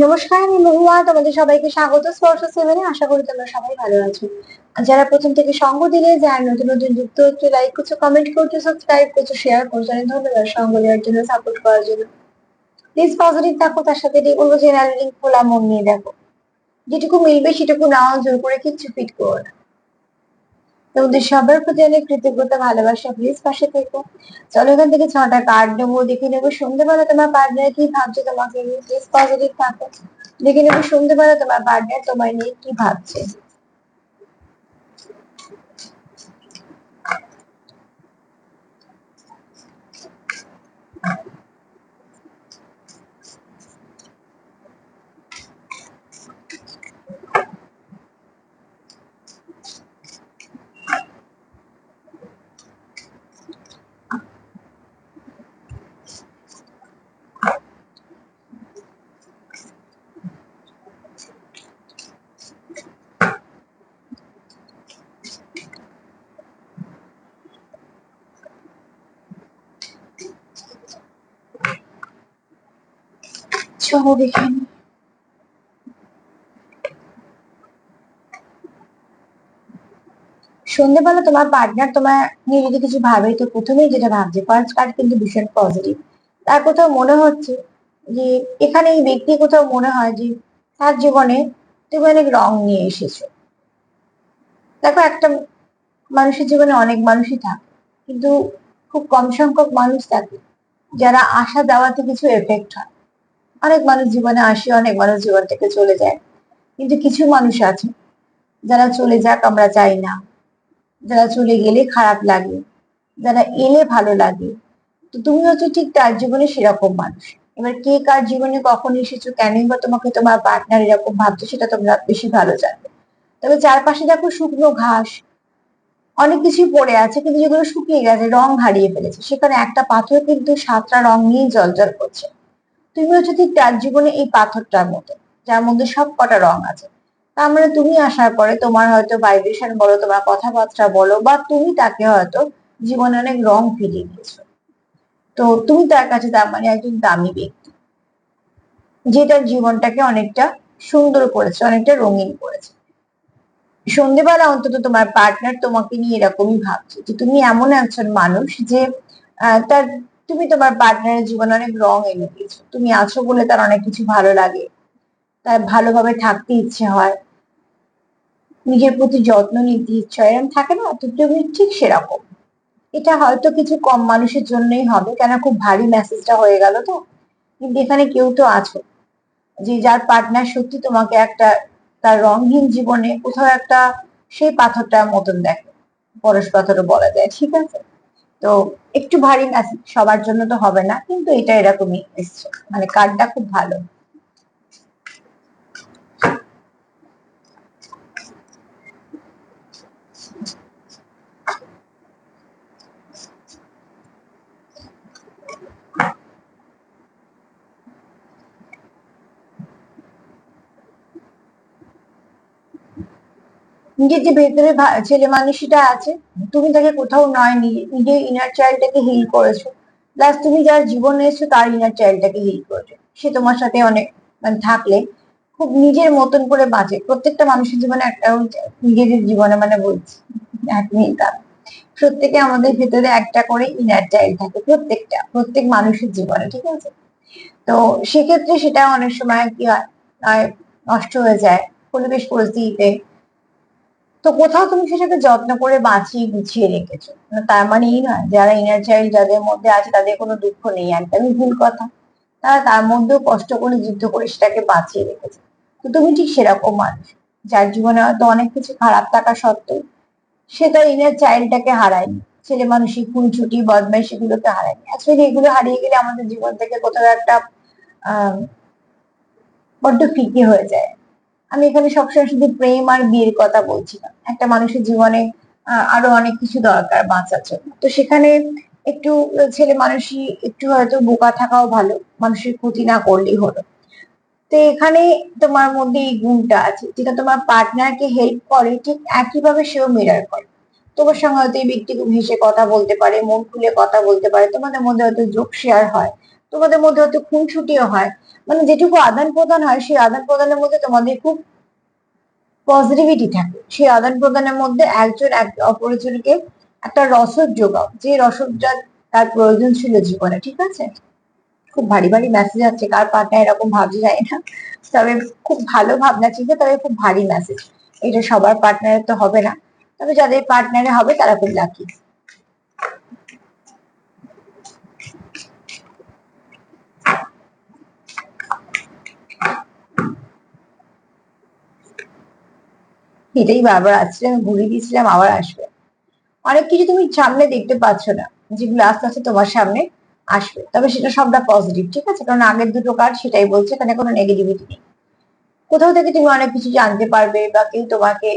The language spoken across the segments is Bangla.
নমস্কার, আমি মহুয়া। তোমাদের সবাইকে স্বাগত স্পর্শ সেভেনে। আশা করি তোমরা সবাই ভালো আছো। আর যারা প্রথম থেকে সঙ্গ দিলে, যারা নতুন নতুন যুক্ত হচ্ছে, লাইক করছো, কমেন্ট করছো, সাবস্ক্রাইব করছো, শেয়ার করছো, অনেক ধন্যবাদ সঙ্গ দেওয়ার জন্য, সাপোর্ট করার জন্য। প্লিজ পজিটিভ থাকো, তার সাথে এটাই বলবো যে রিডিং খোলা মন নিয়ে দেখো। যেটুকু মিলবে সেটুকু নাও, জোর করে কিচ্ছু ফিট করো না। তোমাদের সবার প্রতি অনেক কৃতজ্ঞতা, ভালোবাসা। প্লিজ পাশে থেকো। চলো এখান থেকে 6টা কার্ড নেবো, দেখে নেবো সন্ধ্যেবেলা তোমার পার্টনার কি ভাবছে তোমাকে নিয়ে। প্লিজ পজিটিভ থাকো। দেখে নেবো সন্ধ্যেবেলা তোমার পার্টনার তোমায় নিয়ে কি ভাবছে। চলো দেখে নিই। সন্ধ্যেবেলা তোমার পার্টনার তোমার নিয়ে যদি কিছু ভাবে, তো প্রথমেই যেটা ভাবছে, ফার্স্ট কার্ড কিন্তু ভীষণ পজিটিভ। তার কোথাও মনে হচ্ছে যে এখানে এই ব্যক্তি কোথাও মনে হয় যে তার জীবনে তুমি অনেক রং নিয়ে এসেছো। দেখো, একটা মানুষের জীবনে অনেক মানুষই থাকে, কিন্তু খুব কম সংখ্যক মানুষ থাকে যারা আসা যাওয়াতে কিছু এফেক্ট হয়। অনেক মানুষ জীবনে আসে, অনেক মানুষ জীবন থেকে চলে যায়, কিন্তু কিছু মানুষ আছে যারা চলে যাক আমরা চাই না, যারা চলে গেলে খারাপ লাগে, যারা এলে ভালো লাগে। তো তুমি হচ্ছে ঠিক তার জীবনে সেরকম মানুষ। এবার কে কার জীবনে কখন এসেছো, কেনই বা তোমাকে তোমার পার্টনার এরকম ভাবছো, সেটা তোমরা বেশি ভালো জানবে। তবে চারপাশে দেখো শুকনো ঘাস, অনেক কিছুই পড়ে আছে, কিন্তু যেগুলো শুকিয়ে গেছে, রং হারিয়ে ফেলেছে, সেখানে একটা পাথর কিন্তু 7টা রং নিয়ে জলজল করছে। তুমি হচ্ছে ঠিক তার জীবনে এই পাথরটার মতো, যার মধ্যে সব কটা রং আছে। তার মানে তুমি আসার পরে তোমার হয়তো ভাইব্রেশন বলো, তোমার কথাবার্তা বলো, বা তুমি তাকে হয়তো জীবনে অনেক রং ফিরিয়ে দিয়েছো। তো তুমি তার কাছে তার মানে একজন দামি ব্যক্তি, যে তার জীবনটাকে অনেকটা সুন্দর করেছে, অনেকটা রঙিন করেছে। সন্ধেবেলা অন্তত তোমার পার্টনার তোমাকে নিয়ে এরকমই ভাবছে যে তুমি এমন একজন মানুষ যে তার, তুমি তোমার পার্টনারের জীবনে অনেক রং এনে দিয়েছো। তুমি আছো বলে তার অনেক কিছু ভালো লাগে, তার ভালোভাবে থাকতে ইচ্ছে হয়, নিজের প্রতি যত্ন নিতে ইচ্ছে হয়, এরকম থাকে না? তো তুমি ঠিক সেরকম। এটা হয়তো কিছু কম মানুষের জন্যই হবে, কেন খুব ভারী মেসেজটা হয়ে গেল তো। কিন্তু এখানে কেউ তো আছো যে যার পার্টনার সত্যি তোমাকে একটা, তার রংহীন জীবনে কোথাও একটা সেই পাথরটার মতন দেখে। পরশ পাথরও বলা যায়, ঠিক আছে? তো একটু ভারী মেসেজ, সবার জন্য তো হবে না, কিন্তু এটা এরকমই এসছে। মানে কার্ডটা খুব ভালো। নিজের যে ভেতরে ছেলে মানুষটা আছে, তুমি তাকে কোথাও নয়, নিজের ইনার চাইল্ডটাকে হিল করেছো। প্লাস তুমি যার জীবনে এসেছো তার ইনার চাইল্ডটাকে হিল করেছো। সে তোমার সাথে অনেক, মানে থাকলে খুব নিজের মতন করে বাঁচে। প্রত্যেকটা মানুষের জীবনে একটা নিজেদের জীবনে, মানে বলছি, 1 মিনিট দাঁড়াও। প্রত্যেকে আমাদের ভেতরে একটা করে ইনার চাইল্ড থাকে, প্রত্যেক মানুষের জীবনে, ঠিক আছে? তো সেক্ষেত্রে সেটা অনেক সময় কি হয়, আহ, নষ্ট হয়ে যায় পরিবেশ পরিস্থিতিতে। তো কোথাও তুমি সেটাকে যত্ন করে বাঁচিয়ে গুছিয়ে রেখেছো। তার মানে এই নয় যারা ইনার চাইল্ড যাদের মধ্যে আছে তাদের কোনো দুঃখ নেই, একদমই ভুল কথা। তারা তার মধ্যেও কষ্ট করে, যুদ্ধ করে সেটাকে বাঁচিয়ে রেখেছে। তো তুমি ঠিক সেরকম মানুষ, যার জীবনে হয়তো অনেক কিছু খারাপ থাকা সত্ত্বেও সে তার ইনার চাইল্ডটাকে হারায়নি। ছেলে মানুষই খুনসুটি বদমাইশি গুলোকে হারায়নি। অ্যাকচুয়ালি এগুলো হারিয়ে গেলে আমাদের জীবন থেকে কোথাও একটা আহ বড্ড ফিকে হয়ে যায়। আমি এখানে সবসময় শুধু প্রেম আর বিয়ের কথা বলছি না, একটা মানুষের জীবনে আরো অনেক কিছু দরকার বাঁচার জন্য। তো সেখানে একটু ছেলে মানুষই একটু হয়তো বোকা থাকাও ভালো, মানুষের ক্ষতি না করলেই হলো। তো এখানে তোমার মধ্যে এই গুণটা আছে, যেটা তোমার পার্টনারকে হেল্প করে, ঠিক একইভাবে সেও মিরার করে। তোমার সঙ্গে হয়তো এই ব্যক্তি খুব হেসে কথা বলতে পারে, মন খুলে কথা বলতে পারে, তোমাদের মধ্যে হয়তো জোক শেয়ার হয়, তোমাদের মধ্যে হয়তো খুনসুটিও হয়। মানে যেটুকু আদান প্রদান হয় সেই আদান প্রদানের মধ্যে তোমাদের খুব পজিটিভিটি থাকে। সেই আদান প্রদানের মধ্যে একজন এক অপরজনকে একটা রসদ যোগাও, যে রসদটা তার প্রয়োজন ছিল জীবনে, ঠিক আছে? খুব ভারী ভারী মেসেজ আছে, কার পার্টনার এরকম ভাবছে জানি না, তবে খুব ভালো ভাবনা চিন্তা, তবে খুব ভারী মেসেজ। এটা সবার পার্টনারের তো হবে না, তবে যাদের পার্টনারে হবে তারা খুব লাকি। এটাই বারবার আসছে, আমি ঘুরিয়ে দিয়েছিলাম, আবার আসবে। অনেক কিছু তুমি সামনে দেখতে পাচ্ছ না, যেগুলো আস্তে আস্তে তোমার সামনে আসবে, তবে সেটা সবটা পজিটিভ, ঠিক আছে? কারণ আগের দুটো কার্ড সেটাই বলছে, এখানে কোনো নেগেটিভিটি নেই। কোথাও থেকে তুমি অনেক কিছু জানতে পারবে, বা কেউ তোমাকে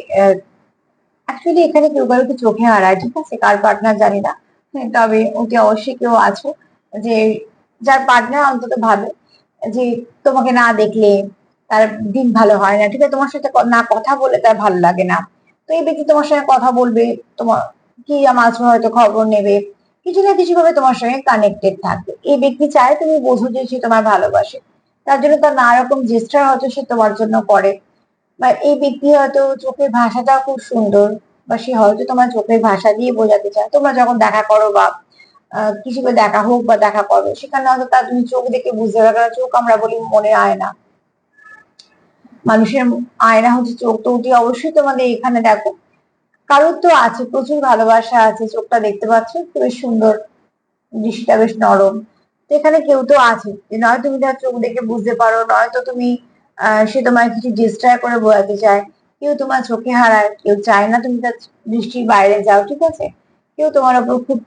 অ্যাকচুয়ালি এখানে কেউ কারো চোখে হারায়, ঠিক আছে? কার পার্টনার জানি না, তবে অতি অবশ্যই কেউ আছো যে যার পার্টনার অন্তত ভাবে যে তোমাকে না দেখলে তার দিন ভালো হয় না, ঠিক আছে? তোমার সাথে না কথা বলে তার ভালো লাগে না, তো এই ব্যক্তি তোমার সঙ্গে কথা বলবে, তোমার কি মাঝে হয়তো খবর নেবে, কিছু না কিছু ভাবে তোমার সঙ্গে কানেক্টেড থাকবে। এই ব্যক্তি চায় তুমি বোঝো যে সে তোমার ভালোবাসে, তার জন্য তার নানা রকম জেস্টার হয়তো সে তোমার জন্য করে, বা এই ব্যক্তি হয়তো চোখের ভাষাটা খুব সুন্দর, বা সে হয়তো তোমার চোখের ভাষা দিয়ে বোঝাতে চায়। তোমরা যখন দেখা করো বা কিছু দেখা হোক বা দেখা করো, সেখানে হয়তো তার তুমি চোখ দেখে বুঝতে পারবে, কারণ চোখ আমরা বলি মনের আয়না, মানুষের আয়না হচ্ছে চোখ। তো অতি অবশ্যই তোমাদের এখানে দেখো কারোর তো আছে প্রচুর ভালোবাসা আছে, চোখটা দেখতে পাচ্ছ বেশ সুন্দর, দৃষ্টিটা বেশ নরম। তো এখানে কেউ তো আছে যে নয় তুমি তার চোখ দেখে বুঝতে পারো, নয়তো তুমি সে তোমার কিছু ডিস্ট্রাক্ট করে বোঝাতে চায়। কেউ তোমার চোখে হারায়, কেউ চায় না তুমি তার দৃষ্টির বাইরে যাও, ঠিক আছে? কেউ তোমার উপর খুব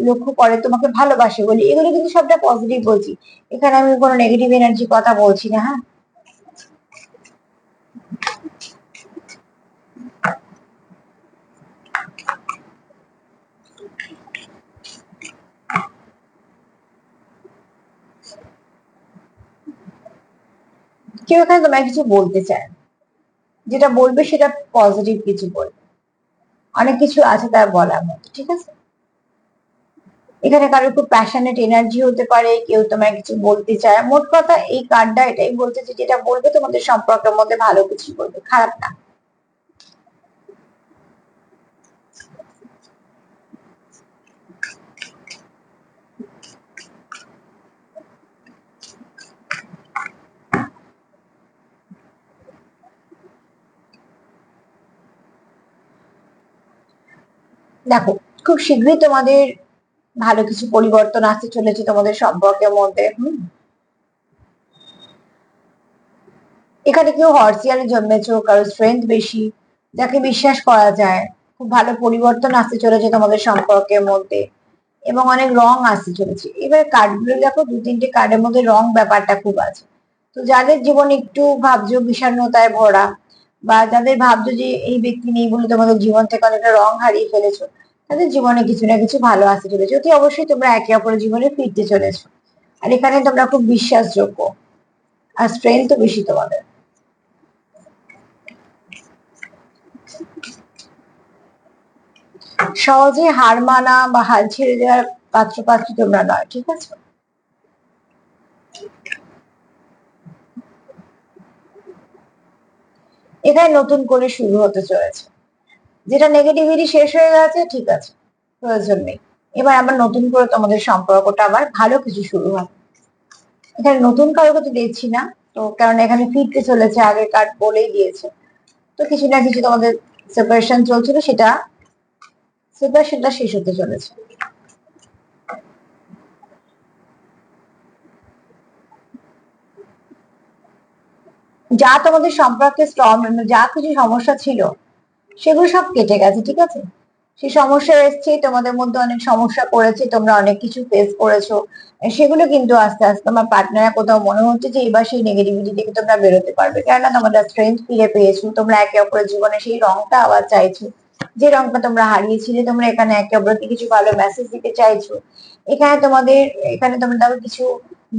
লক্ষ্য করে, তোমাকে ভালোবাসে বলি, এগুলো কিন্তু সবটা পজিটিভ বলছি, এখানে আমি কোনো নেগেটিভ এনার্জি কথা বলছি না, হ্যাঁ? কেউ এখানে তোমায় কিছু বলতে চায়, যেটা বলবে সেটা পজিটিভ কিছু বলবে, অনেক কিছু আছে তার বলার মতো, ঠিক আছে? এখানে কারোর খুব প্যাশনেট এনার্জি হতে পারে, কেউ তোমায় কিছু বলতে চায়। মোট কথা এই কার্ডটা এটাই বলছে যে যেটা বলবে তোমাদের সম্পর্কের মধ্যে ভালো কিছু বলবে, খারাপ না। দেখো, খুব শীঘ্রই তোমাদের ভালো কিছু পরিবর্তন আসতে চলেছে তোমাদের সম্পর্কের মধ্যে। এখানে কেউ হর্সিয়ারে জন্মেছো, কারো স্ট্রেংথ বেশি, যাকে বিশ্বাস করা যায়, খুব ভালো পরিবর্তন আসতে চলেছে তোমাদের সম্পর্কের মধ্যে, এবং অনেক রং আসতে চলেছে। এবার কার্ডগুলো দেখো, দু তিনটে কার্ডের মধ্যে রং ব্যাপারটা খুব আছে। তো যাদের জীবন একটু ভাবছো বিষণ্ণতায় ভরা, বা যাদের ভাবছো যে এই ব্যক্তি নেই বলে তোমাদের জীবন থেকে অনেকটা রং হারিয়ে ফেলেছো, তাদের জীবনে কিছু না কিছু ভালো আসতে চলেছে। অতি অবশ্যই তোমরা একে অপরের জীবনে ফিরতে চলেছো, আর এখানে তোমরা খুব বিশ্বাসযোগ্য, আর স্ট্রেংথ বেশি তোমাদের। সহজে হার মানা বা হাল ছেড়ে দেওয়ার পাত্র পাত্রী তোমরা নয়, ঠিক আছে? এখানে নতুন করে শুরু হতে চলেছে, যেটা নেগেটিভিটি শেষ হয়ে গেছে, ঠিক আছে, প্রয়োজন নেই। এবার আবার নতুন করে তোমাদের সম্পর্কটা আবার ভালো কিছু শুরু হবে। এখানে নতুন কারোকে তো দেখছি না, তো কারণ এখানে ফিরতে চলেছে, আগের কার্ড বলেই দিয়েছে। তো কিছু না কিছু তোমাদের সেপারেশন চলছিল, সেটা সেপারেশনটা শেষ হতে চলেছে। যা তোমাদের সম্পর্কে স্ট্রং, যা কিছু সমস্যা ছিল সেগুলো সব কেটে গেছে, ঠিক আছে? সেই সমস্যা এসছে, তোমাদের মধ্যে অনেক সমস্যা করেছে, তোমরা অনেক কিছু ফেস করেছো, সেগুলো কিন্তু আস্তে আস্তে তোমার পার্টনার কোথাও মনে হচ্ছে যে এবার সেই নেগেটিভিটি থেকে তোমরা বেরোতে পারবে, কেননা তোমাদের স্ট্রেংথ ফিরে পেয়েছো, তোমরা একে অপরের জীবনে সেই রংটা আবার চাইছো, যে রংটা তোমরা হারিয়েছিলে। তোমরা এখানে একে অপরকে কিছু ভালো মেসেজ দিতে চাইছো, এখানে তোমাদের, এখানে তোমরা কিছু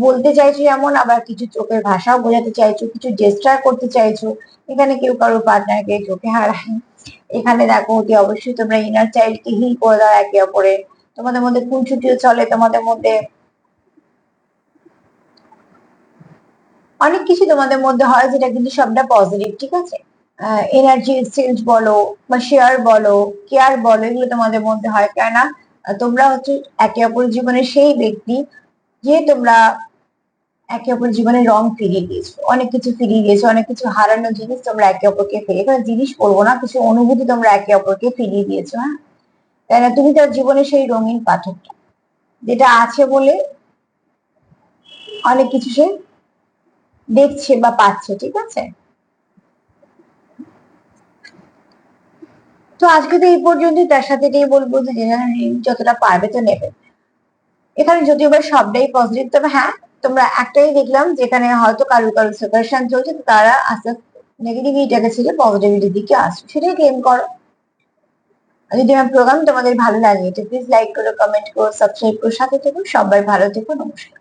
বলতে চাইছো এমন, আবার কিছু চোখের ভাষাও বোঝাতে চাইছো, কিছু জেস্টার করতে চাইছো। এখানে কেউ কারো পার্টনারকে চোখে হারায়। এখানে দেখো অতি অবশ্যই তোমরা ইনার চাইল্ডকে হিল করে দাও একে অপরের, তোমাদের মধ্যে খুনসুটিও চলে, তোমাদের মধ্যে অনেক কিছু তোমাদের মধ্যে হয় যেটা কিন্তু সবটা পজিটিভ, ঠিক আছে? এনার্জি এক্সচেঞ্জ বলো বা শেয়ার বলো, কেয়ার বলো, এগুলো তোমাদের মধ্যে হয়, কেননা তোমরা হচ্ছে একে অপরের জীবনের সেই ব্যক্তি যে তোমরা একে অপরের জীবনে রং ফিরিয়ে দিয়েছো, অনেক কিছু ফিরিয়ে দিয়েছো, অনেক কিছু হারানো জিনিস তোমরা একে অপরকে ফিরিয়ে, এখানে জিনিস বলবো না, কিছু অনুভূতি তোমরা একে অপরকে ফিরিয়ে দিয়েছো। হ্যাঁ, তাই না? তুমি তার জীবনে সেই রঙিন পাথরটা যেটা আছে বলে অনেক কিছু সে দেখছে বা পাচ্ছে, ঠিক আছে? তো আজকে তো এই পর্যন্তই, তার সাথে এটাই বলবো যে যতটা পারবে তো নেবে। এখানে যদিও বা সবটাই পজিটিভ, তবে হ্যাঁ, তোমরা একটাই দেখলাম যেখানে হয়তো কারো কারো সেপারেশন চলছে, তো তারা আস্তে আস্তে নেগেটিভিটিটাকে ছেড়ে পজিটিভিটির দিকে আসছে, সেটাই ক্লেম করো। আর যদি আমার প্রোগ্রাম তোমাদের ভালো লাগে তো প্লিজ লাইক করো, কমেন্ট করো, সাবস্ক্রাইব করো, সাথে থেকো। সবাই ভালো থেকো, নমস্কার।